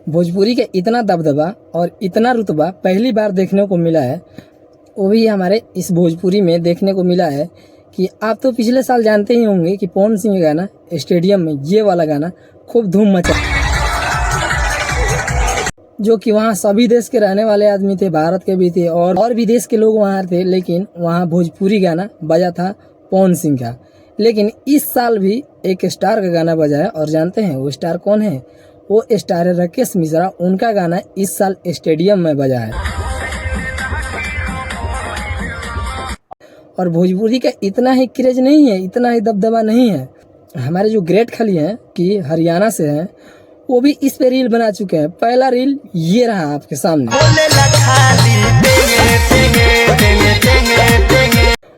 भोजपुरी के इतना दबदबा और इतना रुतबा पहली बार देखने को मिला है, वो भी हमारे इस भोजपुरी में देखने को मिला है कि आप तो पिछले साल जानते ही होंगे कि पवन सिंह का गाना स्टेडियम में, ये वाला गाना खूब धूम मचा, जो कि वहाँ सभी देश के रहने वाले आदमी थे, भारत के भी थे और भी देश के लोग वहाँ थे, लेकिन वहाँ भोजपुरी गाना बजा था पवन सिंह का। लेकिन इस साल भी एक स्टार का गाना बजा है, और जानते हैं वो स्टार कौन है? वो स्टार है राकेश मिश्रा। उनका गाना इस साल स्टेडियम में बजा है। और भोजपुरी का इतना ही क्रेज नहीं है, इतना ही दबदबा नहीं है। हमारे जो ग्रेट खली हैं कि हरियाणा से हैं, वो भी इस पे रील बना चुके हैं। पहला रील ये रहा आपके सामने,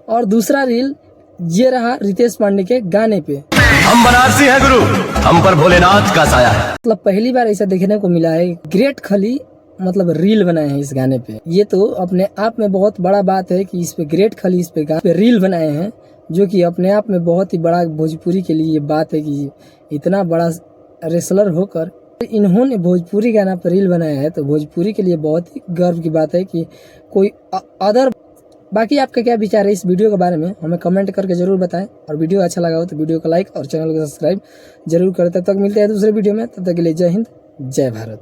और दूसरा रील ये रहा रितेश पांडे के गाने पे। हम बनारसी हैं गुरु, हम पर भोलेनाथ का साया है। मतलब पहली बार ऐसा देखने को मिला है, ग्रेट खली मतलब रील बनाए हैं इस गाने पे। ये तो अपने आप में बहुत बड़ा बात है कि इस पे ग्रेट खली इस पे रील बनाए हैं, जो कि अपने आप में बहुत ही बड़ा भोजपुरी के लिए ये बात है कि इतना बड़ा रेसलर होकर इन्होंने भोजपुरी गाना पर रील बनाया है। तो भोजपुरी के लिए बहुत ही गर्व की बात है कि कोई अदर। बाकी आपका क्या विचार है इस वीडियो के बारे में, हमें कमेंट करके जरूर बताएं। और वीडियो अच्छा लगा हो तो वीडियो को लाइक और चैनल को सब्सक्राइब जरूर करें। तब तक मिलते हैं दूसरे वीडियो में, तब तक के लिए जय हिंद, जय भारत।